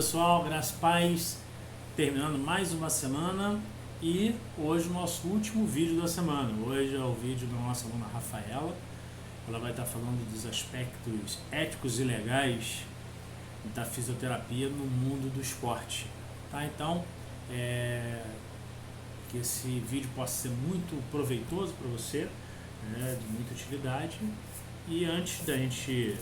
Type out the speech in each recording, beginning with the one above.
pessoal, graças e paz, terminando mais uma semana e hoje o nosso último vídeo da semana. Hoje é o vídeo da nossa aluna Rafaela. Ela vai estar falando dos aspectos éticos e legais da fisioterapia no mundo do esporte. Tá? Então, que esse vídeo possa ser muito proveitoso para você, de muita utilidade. E antes da gente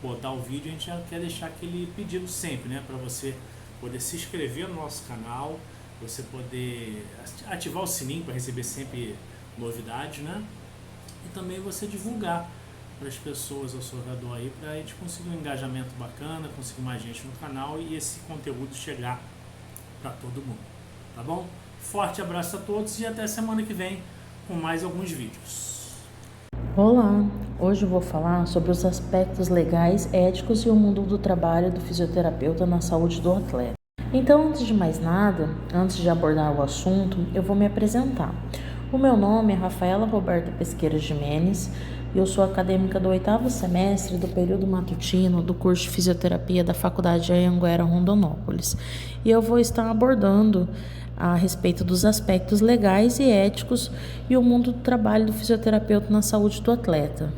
botar o vídeo, a gente já quer deixar aquele pedido sempre, para você poder se inscrever no nosso canal, você poder ativar o sininho para receber sempre novidades, e também você divulgar para as pessoas ao seu redor aí, para a gente conseguir um engajamento bacana, conseguir mais gente no canal e esse conteúdo chegar para todo mundo, tá bom? Forte abraço a todos e até semana que vem com mais alguns vídeos. Olá, hoje eu vou falar sobre os aspectos legais, éticos e o mundo do trabalho do fisioterapeuta na saúde do atleta. Então, antes de mais nada, antes de abordar o assunto, eu vou me apresentar. O meu nome é Rafaela Roberta Pesqueira Jimenez e eu sou acadêmica do 8º semestre do período matutino do curso de fisioterapia da Faculdade de Anhanguera, Rondonópolis. E eu vou estar abordando a respeito dos aspectos legais e éticos e o mundo do trabalho do fisioterapeuta na saúde do atleta.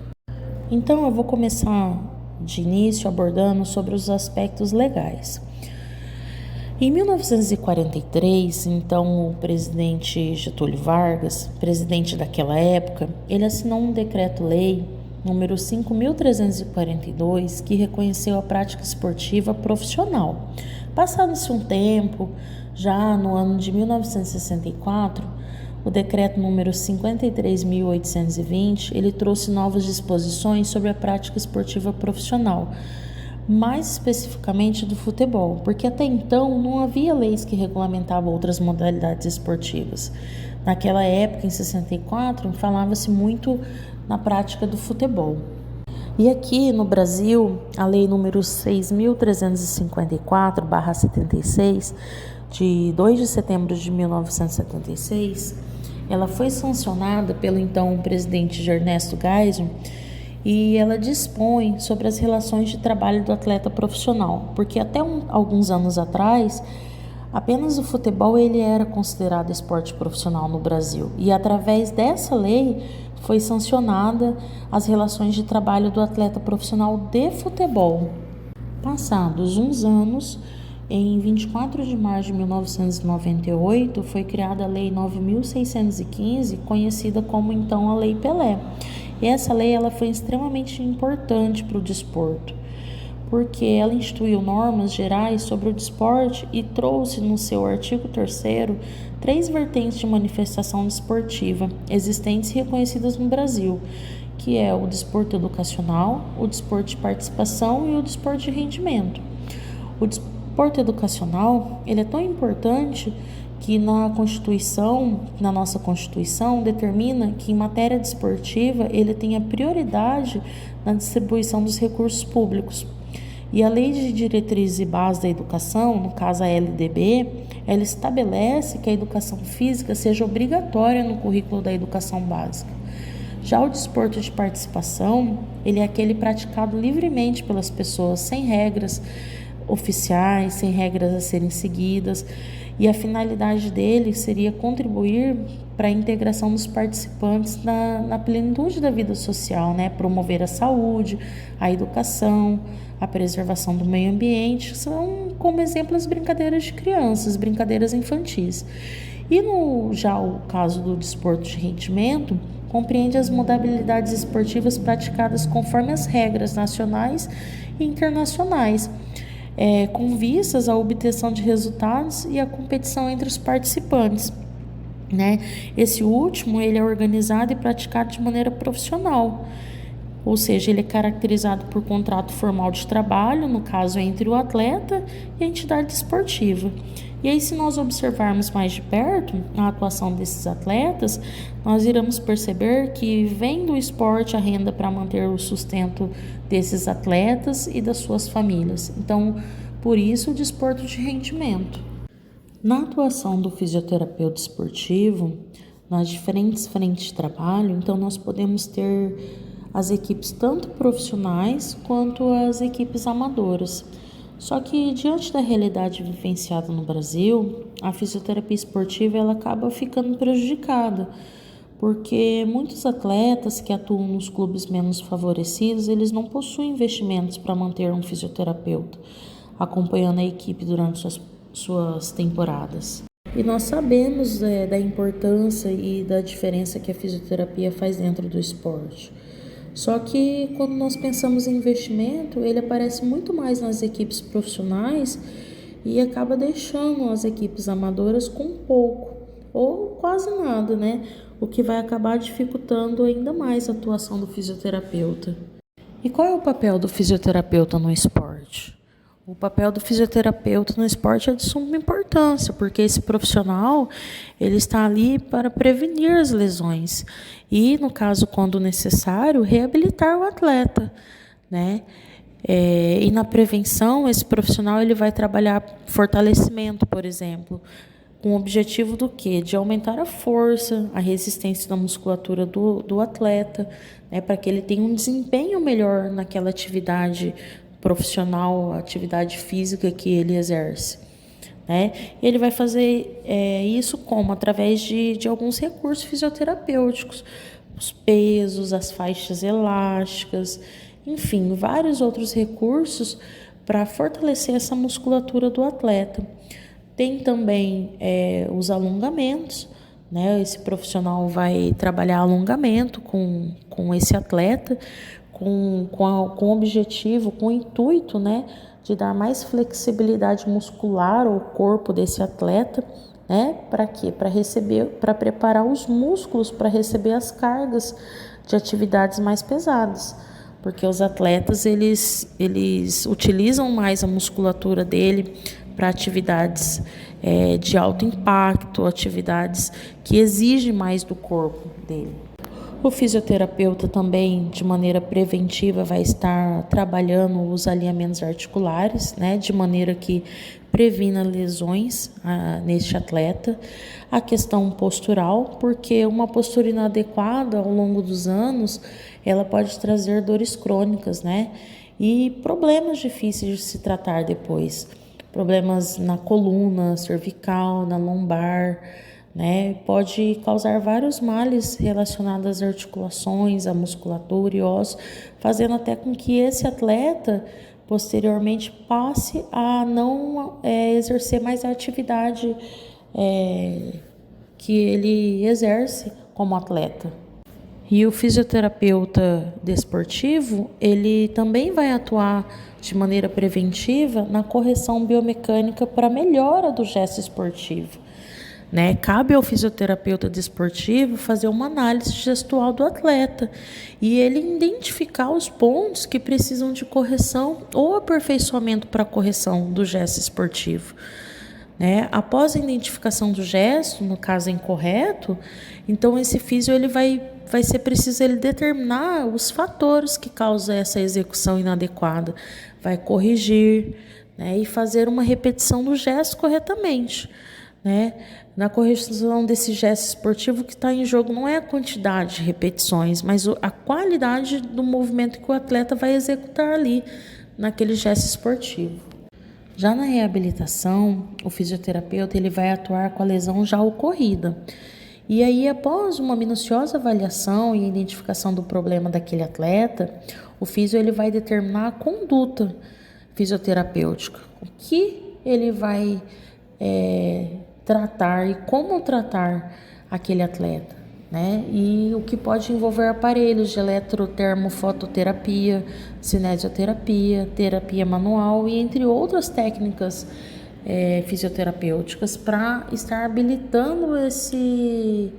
Então, eu vou começar de início abordando sobre os aspectos legais. Em 1943, então, o presidente Getúlio Vargas, presidente daquela época, ele assinou um decreto-lei número 5.342, que reconheceu a prática esportiva profissional. Passado-se um tempo, já no ano de 1964, o decreto número 53.820, ele trouxe novas disposições sobre a prática esportiva profissional, mais especificamente do futebol, porque até então não havia leis que regulamentavam outras modalidades esportivas. Naquela época, em 64, falava-se muito na prática do futebol. E aqui no Brasil, a lei número 6.354/76, de 2 de setembro de 1976, ela foi sancionada pelo então presidente Ernesto Geisel e ela dispõe sobre as relações de trabalho do atleta profissional, porque até alguns anos atrás, apenas o futebol ele era considerado esporte profissional no Brasil. E através dessa lei foi sancionada as relações de trabalho do atleta profissional de futebol. Passados uns anos, em 24 de março de 1998, foi criada a Lei 9.615, conhecida como então a Lei Pelé. E essa lei ela foi extremamente importante para o desporto, porque ela instituiu normas gerais sobre o desporte e trouxe no seu artigo 3º 3 vertentes de manifestação desportiva existentes e reconhecidas no Brasil, que é o desporto educacional, o desporto de participação e o desporto de rendimento. O desporto educacional ele é tão importante que na nossa Constituição, determina que em matéria desportiva ele tenha prioridade na distribuição dos recursos públicos. E a Lei de Diretrizes e Bases da Educação, no caso a LDB, ela estabelece que a educação física seja obrigatória no currículo da educação básica. Já o desporto de participação, ele é aquele praticado livremente pelas pessoas, sem regras oficiais, sem regras a serem seguidas, e a finalidade dele seria contribuir para a integração dos participantes na plenitude da vida social, promover a saúde, a educação, a preservação do meio ambiente, são como exemplo as brincadeiras de crianças, brincadeiras infantis. E já o caso do desporto de rendimento, compreende as modalidades esportivas praticadas conforme as regras nacionais e internacionais, com vistas à obtenção de resultados e à competição entre os participantes. Esse último ele é organizado e praticado de maneira profissional, ou seja, ele é caracterizado por contrato formal de trabalho, no caso entre o atleta e a entidade esportiva. E aí, se nós observarmos mais de perto a atuação desses atletas, nós iremos perceber que vem do esporte a renda para manter o sustento desses atletas e das suas famílias. Então, por isso o desporto de rendimento. Na atuação do fisioterapeuta esportivo, nas diferentes frentes de trabalho, então nós podemos ter as equipes tanto profissionais quanto as equipes amadoras. Só que diante da realidade vivenciada no Brasil, a fisioterapia esportiva ela acaba ficando prejudicada, porque muitos atletas que atuam nos clubes menos favorecidos, eles não possuem investimentos para manter um fisioterapeuta, acompanhando a equipe durante suas temporadas. E nós sabemos da importância e da diferença que a fisioterapia faz dentro do esporte. Só que quando nós pensamos em investimento, ele aparece muito mais nas equipes profissionais e acaba deixando as equipes amadoras com pouco ou quase nada, né? O que vai acabar dificultando ainda mais a atuação do fisioterapeuta. E qual é o papel do fisioterapeuta no esporte? O papel do fisioterapeuta no esporte é de suma importância, porque esse profissional ele está ali para prevenir as lesões e, no caso, quando necessário, reabilitar o atleta, né? E na prevenção, esse profissional ele vai trabalhar fortalecimento, por exemplo, com o objetivo do quê? De aumentar a força, a resistência da musculatura do atleta, né? Para que ele tenha um desempenho melhor naquela atividade profissional, atividade física que ele exerce, né? Ele vai fazer isso como? Através de alguns recursos fisioterapêuticos, os pesos, as faixas elásticas, enfim, vários outros recursos para fortalecer essa musculatura do atleta. Tem também os alongamentos, né? Esse profissional vai trabalhar alongamento com esse atleta, com o objetivo, com o intuito, né, de dar mais flexibilidade muscular ao corpo desse atleta, né? Para quê? Para preparar os músculos para receber as cargas de atividades mais pesadas, porque os atletas eles utilizam mais a musculatura dele para atividades de alto impacto, atividades que exigem mais do corpo dele. O fisioterapeuta também, de maneira preventiva, vai estar trabalhando os alinhamentos articulares, né, de maneira que previna lesões neste atleta. A questão postural, porque uma postura inadequada ao longo dos anos, ela pode trazer dores crônicas, né, e problemas difíceis de se tratar depois. Problemas na coluna cervical, na lombar, né? Pode causar vários males relacionados às articulações, à musculatura e ossos, fazendo até com que esse atleta posteriormente passe a não exercer mais a atividade que ele exerce como atleta. E o fisioterapeuta desportivo, ele também vai atuar de maneira preventiva na correção biomecânica para melhora do gesto esportivo, né? Cabe ao fisioterapeuta desportivo fazer uma análise gestual do atleta e ele identificar os pontos que precisam de correção ou aperfeiçoamento para a correção do gesto esportivo, né? Após a identificação do gesto, no caso incorreto, então esse físio ele vai ser preciso ele determinar os fatores que causam essa execução inadequada, vai corrigir, né, e fazer uma repetição do gesto corretamente, né? Na correção desse gesto esportivo, o que está em jogo não é a quantidade de repetições, mas a qualidade do movimento que o atleta vai executar ali naquele gesto esportivo. Já na reabilitação, o fisioterapeuta ele vai atuar com a lesão já ocorrida. E aí, após uma minuciosa avaliação e identificação do problema daquele atleta, o físio ele vai determinar a conduta fisioterapêutica, o que ele vai tratar e como tratar aquele atleta, né? E o que pode envolver aparelhos de eletrotermofototerapia, cinesioterapia, terapia manual e entre outras técnicas fisioterapêuticas para estar habilitando esse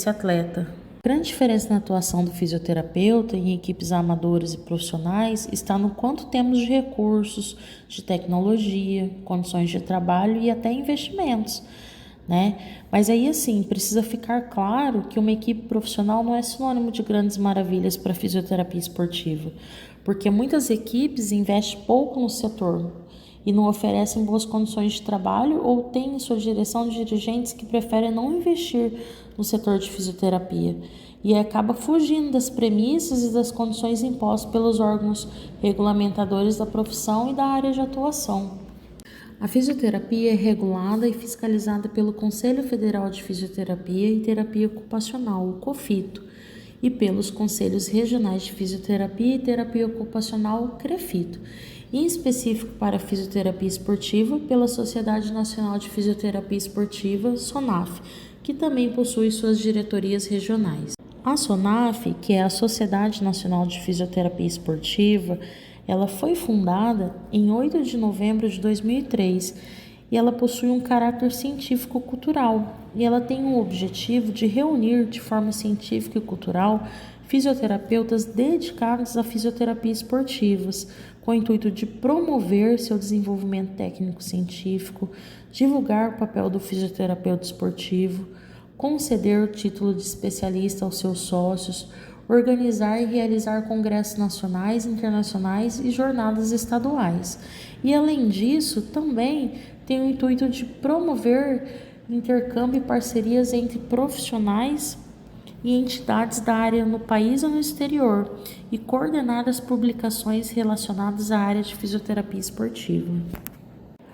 atleta. A grande diferença na atuação do fisioterapeuta em equipes amadoras e profissionais está no quanto temos de recursos, de tecnologia, condições de trabalho e até investimentos, né? Mas aí assim, precisa ficar claro que uma equipe profissional não é sinônimo de grandes maravilhas para a fisioterapia esportiva, porque muitas equipes investem pouco no setor e não oferecem boas condições de trabalho ou têm em sua direção dirigentes que preferem não investir no setor de fisioterapia e acaba fugindo das premissas e das condições impostas pelos órgãos regulamentadores da profissão e da área de atuação. A fisioterapia é regulada e fiscalizada pelo Conselho Federal de Fisioterapia e Terapia Ocupacional, o COFITO, e pelos Conselhos Regionais de Fisioterapia e Terapia Ocupacional, o CREFITO, e em específico para a fisioterapia esportiva pela Sociedade Nacional de Fisioterapia Esportiva, SONAF, que também possui suas diretorias regionais. A SONAF, que é a Sociedade Nacional de Fisioterapia Esportiva, ela foi fundada em 8 de novembro de 2003 e ela possui um caráter científico-cultural e ela tem o objetivo de reunir de forma científica e cultural fisioterapeutas dedicados à fisioterapia esportivas, com o intuito de promover seu desenvolvimento técnico-científico, divulgar o papel do fisioterapeuta esportivo, conceder o título de especialista aos seus sócios, organizar e realizar congressos nacionais, internacionais e jornadas estaduais. E além disso, também tem o intuito de promover intercâmbio e parcerias entre profissionais e entidades da área no país ou no exterior e coordenar as publicações relacionadas à área de fisioterapia esportiva.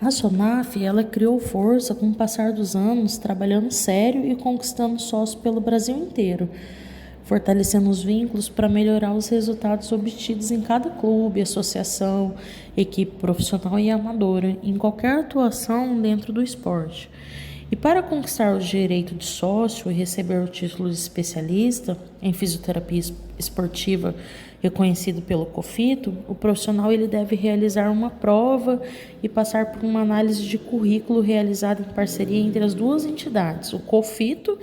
A SONAF, ela criou força com o passar dos anos, trabalhando sério e conquistando sócios pelo Brasil inteiro, fortalecendo os vínculos para melhorar os resultados obtidos em cada clube, associação, equipe profissional e amadora, em qualquer atuação dentro do esporte. E para conquistar o direito de sócio e receber o título de especialista em fisioterapia esportiva reconhecido pelo COFITO, o profissional ele deve realizar uma prova e passar por uma análise de currículo realizada em parceria entre as duas entidades, o COFITO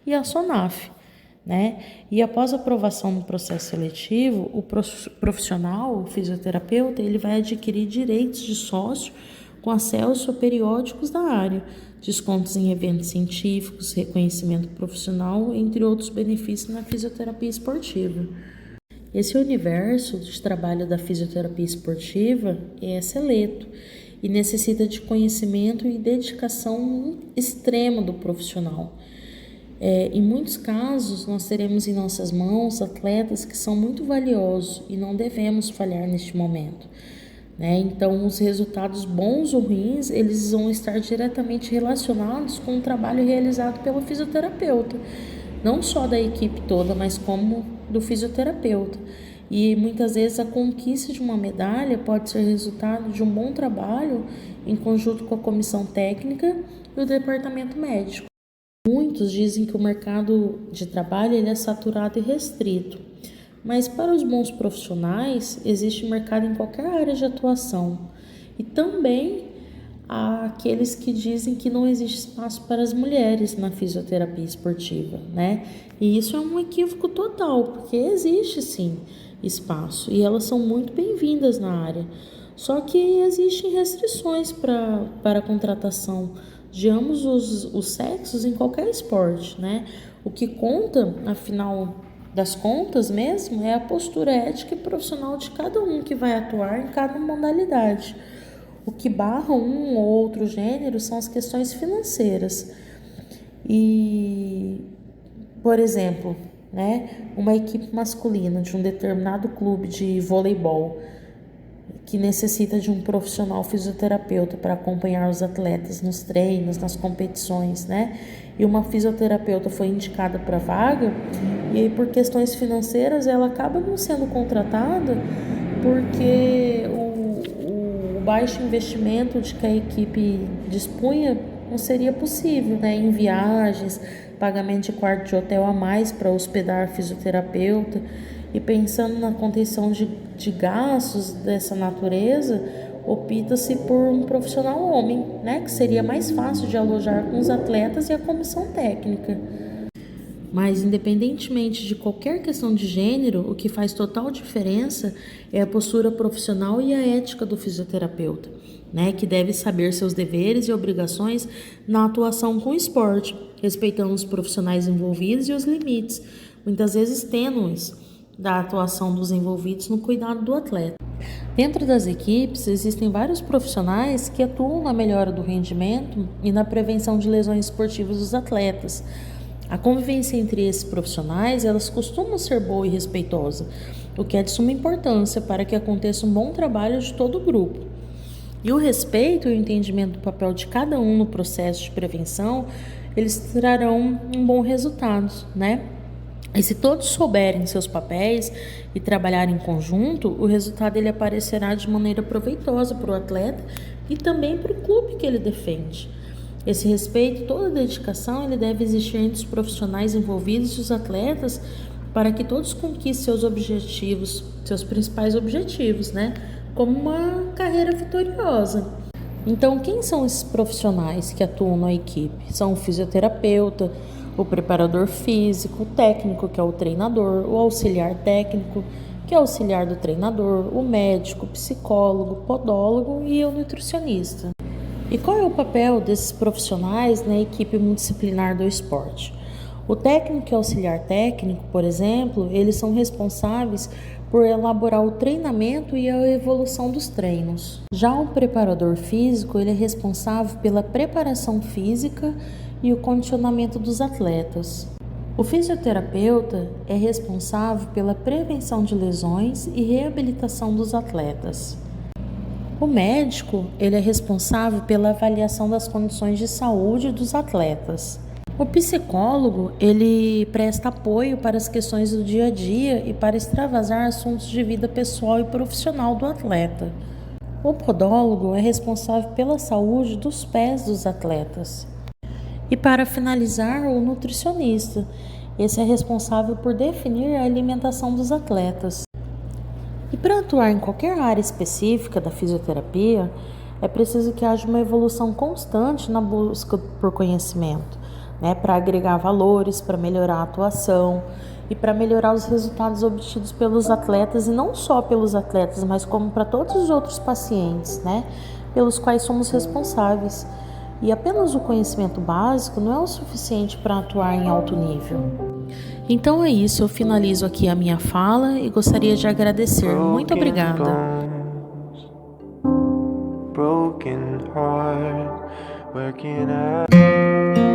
e a SONAF. E após a aprovação no processo seletivo, o profissional, o fisioterapeuta, ele vai adquirir direitos de sócio com acesso a periódicos da área, descontos em eventos científicos, reconhecimento profissional, entre outros benefícios na fisioterapia esportiva. Esse universo de trabalho da fisioterapia esportiva é seleto e necessita de conhecimento e dedicação extrema do profissional. Em muitos casos, nós teremos em nossas mãos atletas que são muito valiosos e não devemos falhar neste momento. Então, os resultados bons ou ruins, eles vão estar diretamente relacionados com o trabalho realizado pelo fisioterapeuta, não só da equipe toda, mas como do fisioterapeuta. E muitas vezes a conquista de uma medalha pode ser resultado de um bom trabalho em conjunto com a comissão técnica e o departamento médico. Muitos dizem que o mercado de trabalho ele é saturado e restrito, mas para os bons profissionais existe mercado em qualquer área de atuação. E também há aqueles que dizem que não existe espaço para as mulheres na fisioterapia esportiva, E isso é um equívoco total, porque existe sim espaço e elas são muito bem-vindas na área. Só que existem restrições para a contratação de ambos os sexos em qualquer esporte, O que conta, afinal das contas mesmo, é a postura ética e profissional de cada um que vai atuar em cada modalidade. O que barra um ou outro gênero são as questões financeiras. E, por exemplo, uma equipe masculina de um determinado clube de voleibol que necessita de um profissional fisioterapeuta para acompanhar os atletas nos treinos, nas competições, E uma fisioterapeuta foi indicada para a vaga e aí, por questões financeiras, ela acaba não sendo contratada porque o baixo investimento de que a equipe dispunha não seria possível, em viagens, pagamento de quarto de hotel a mais para hospedar a fisioterapeuta. E pensando na contenção de gastos dessa natureza, opta-se por um profissional homem, que seria mais fácil de alojar com os atletas e a comissão técnica. Mas, independentemente de qualquer questão de gênero, o que faz total diferença é a postura profissional e a ética do fisioterapeuta, que deve saber seus deveres e obrigações na atuação com o esporte, respeitando os profissionais envolvidos e os limites, muitas vezes tênues, da atuação dos envolvidos no cuidado do atleta. Dentro das equipes, existem vários profissionais que atuam na melhora do rendimento e na prevenção de lesões esportivas dos atletas. A convivência entre esses profissionais, elas costumam ser boa e respeitosa, o que é de suma importância para que aconteça um bom trabalho de todo o grupo. E o respeito e o entendimento do papel de cada um no processo de prevenção, eles trarão um bom resultado, né? E se todos souberem seus papéis e trabalharem em conjunto, o resultado ele aparecerá de maneira proveitosa para o atleta e também para o clube que ele defende. Esse respeito e toda a dedicação ele deve existir entre os profissionais envolvidos e os atletas para que todos conquistem seus objetivos, seus principais objetivos, né? Como uma carreira vitoriosa. Então, quem são esses profissionais que atuam na equipe? São o fisioterapeuta, o preparador físico, o técnico, que é o treinador, o auxiliar técnico, que é o auxiliar do treinador, o médico, o psicólogo, o podólogo e o nutricionista. E qual é o papel desses profissionais na equipe multidisciplinar do esporte? O técnico e o auxiliar técnico, por exemplo, eles são responsáveis por elaborar o treinamento e a evolução dos treinos. Já o preparador físico, ele é responsável pela preparação física e o condicionamento dos atletas. O fisioterapeuta é responsável pela prevenção de lesões e reabilitação dos atletas. O médico, ele é responsável pela avaliação das condições de saúde dos atletas. O psicólogo, ele presta apoio para as questões do dia a dia e para extravasar assuntos de vida pessoal e profissional do atleta. O podólogo é responsável pela saúde dos pés dos atletas. E para finalizar, o nutricionista. Esse é responsável por definir a alimentação dos atletas. E para atuar em qualquer área específica da fisioterapia, é preciso que haja uma evolução constante na busca por conhecimento, né? Para agregar valores, para melhorar a atuação e para melhorar os resultados obtidos pelos atletas, e não só pelos atletas, mas como para todos os outros pacientes, né? Pelos quais somos responsáveis. E apenas o conhecimento básico não é o suficiente para atuar em alto nível. Então é isso, eu finalizo aqui a minha fala e gostaria de agradecer. Muito obrigada. Broken heart, where can I